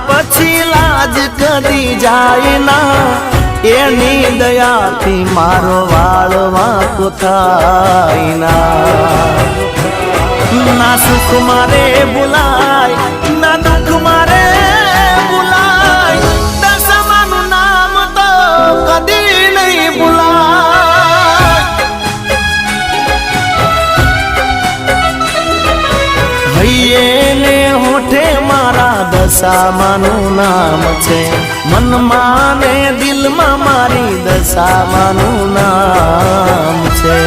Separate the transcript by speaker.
Speaker 1: પછી લાજ કદી જાય ના એની દયાથી મારો વાળ વાંકો થાય ના સુખ મારે ભૂલાય ના દુઃખ મારે ભૂલાય દશામાનું નામ તો કદી નહીં ભૂલાય હૈયે ને હોઠે મારા દશામાનું નામ છે મનમાં ને દિલમાં મારી દશામાનું નામ છે।